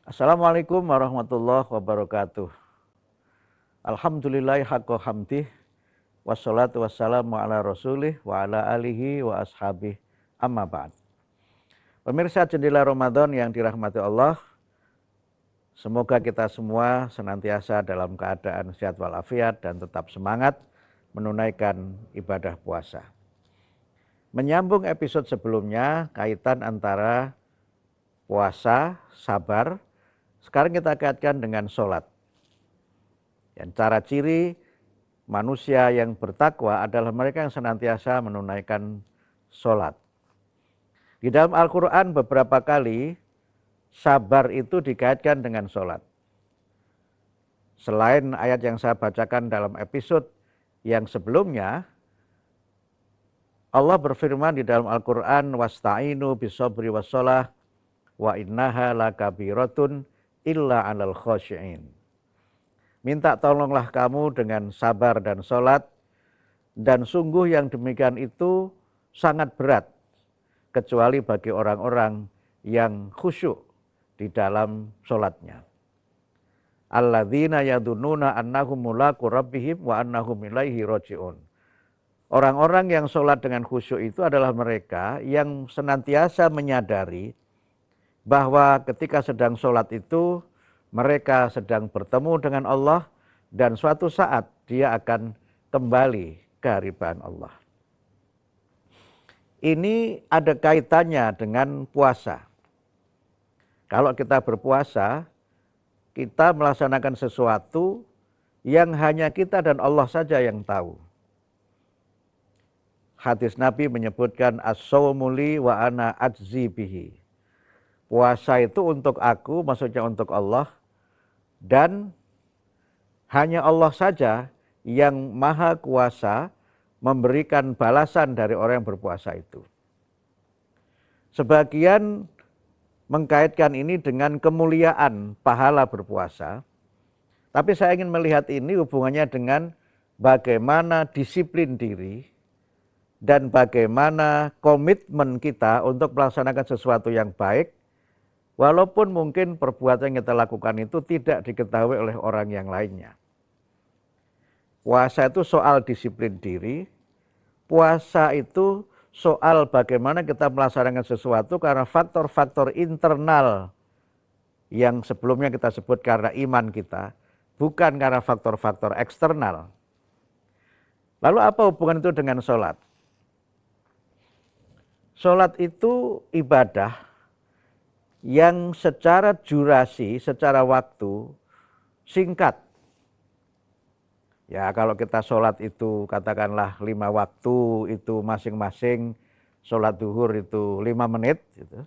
Assalamualaikum warahmatullahi wabarakatuh. Alhamdulillahi haqqa hamdih. Wassalatu wassalamu ala rasulih wa ala alihi wa ashabih. Amma ba'd. Pemirsa Jendela Ramadan yang dirahmati Allah, semoga kita semua senantiasa dalam keadaan sehat walafiat dan tetap semangat menunaikan ibadah puasa. Menyambung episode sebelumnya, kaitan antara puasa, sabar, sekarang kita kaitkan dengan sholat. Dan cara ciri manusia yang bertakwa adalah mereka yang senantiasa menunaikan sholat. Di dalam Al-Quran beberapa kali sabar itu dikaitkan dengan sholat. Selain ayat yang saya bacakan dalam episode yang sebelumnya, Allah berfirman di dalam Al-Quran, wasta'inu bisobri wassalah wa innaha lakabiratun illa 'alal khasyi'in. Minta tolonglah kamu dengan sabar dan sholat, dan sungguh yang demikian itu sangat berat, kecuali bagi orang-orang yang khusyuk di dalam sholatnya. Alladzina yadununa annahum mulaqu rabbihim wa annahum ilaihi raji'un. Orang-orang yang sholat dengan khusyuk itu adalah mereka yang senantiasa menyadari bahwa ketika sedang sholat itu mereka sedang bertemu dengan Allah dan suatu saat dia akan kembali ke hadapan Allah. Ini ada kaitannya dengan puasa. Kalau kita berpuasa, kita melaksanakan sesuatu yang hanya kita dan Allah saja yang tahu. Hadis Nabi menyebutkan as-shaumu li wa ana ajzi bihi. Puasa itu untuk aku, maksudnya untuk Allah, dan hanya Allah saja yang maha kuasa memberikan balasan dari orang yang berpuasa itu. Sebagian mengkaitkan ini dengan kemuliaan pahala berpuasa, tapi saya ingin melihat ini hubungannya dengan bagaimana disiplin diri dan bagaimana komitmen kita untuk melaksanakan sesuatu yang baik, walaupun mungkin perbuatan yang kita lakukan itu tidak diketahui oleh orang yang lainnya. Puasa itu soal disiplin diri, puasa itu soal bagaimana kita melaksanakan sesuatu karena faktor-faktor internal yang sebelumnya kita sebut karena iman kita, bukan karena faktor-faktor eksternal. Lalu apa hubungan itu dengan sholat? Sholat itu ibadah yang secara durasi, secara waktu singkat. Ya kalau kita sholat itu katakanlah 5 waktu itu masing-masing, sholat duhur itu 5 menit. Gitu.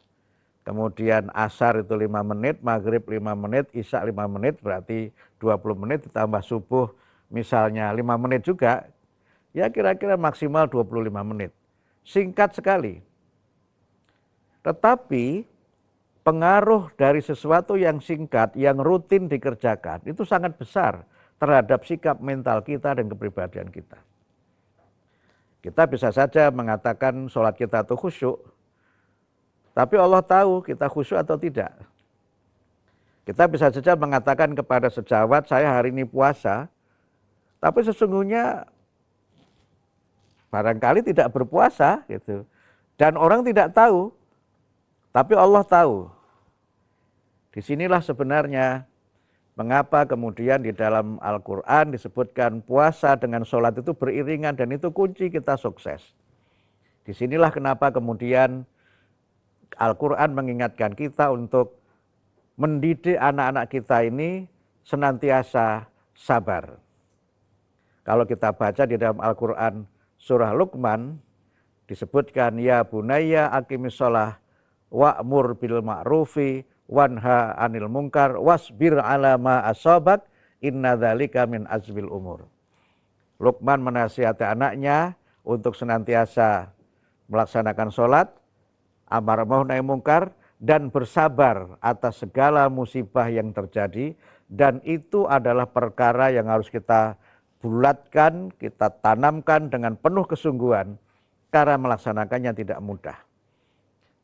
Kemudian asar itu 5 menit, maghrib 5 menit, isya 5 menit, berarti 20 menit ditambah subuh misalnya 5 menit juga, ya kira-kira maksimal 25 menit. Singkat sekali. Tetapi pengaruh dari sesuatu yang singkat, yang rutin dikerjakan, itu sangat besar terhadap sikap mental kita dan kepribadian kita. Kita bisa saja mengatakan sholat kita itu khusyuk, tapi Allah tahu kita khusyuk atau tidak. Kita bisa saja mengatakan kepada sejawat, saya hari ini puasa, tapi sesungguhnya barangkali tidak berpuasa, gitu. Dan orang tidak tahu, tapi Allah tahu. Disinilah sebenarnya mengapa kemudian di dalam Al-Quran disebutkan puasa dengan sholat itu beriringan dan itu kunci kita sukses. Disinilah kenapa kemudian Al-Quran mengingatkan kita untuk mendidik anak-anak kita ini senantiasa sabar. Kalau kita baca di dalam Al-Quran surah Luqman disebutkan ya bunayya aqimis shalah wa'mur bil ma'rufi wanha anil munkar wasbir ala ma asabak inna dzalika min azmil umur. Luqman menasihati anaknya untuk senantiasa melaksanakan sholat, amar ma'ruf nahi munkar, dan bersabar atas segala musibah yang terjadi, dan itu adalah perkara yang harus kita bulatkan, kita tanamkan dengan penuh kesungguhan karena melaksanakannya tidak mudah.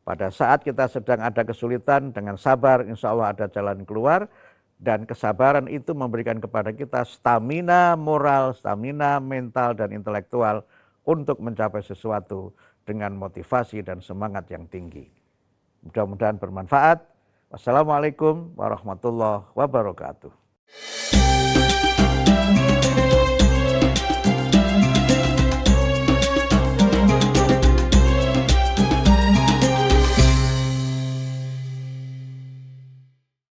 Pada saat kita sedang ada kesulitan, dengan sabar insya Allah ada jalan keluar. Dan kesabaran itu memberikan kepada kita stamina moral, stamina mental dan intelektual untuk mencapai sesuatu dengan motivasi dan semangat yang tinggi. Mudah-mudahan bermanfaat. Wassalamualaikum warahmatullahi wabarakatuh.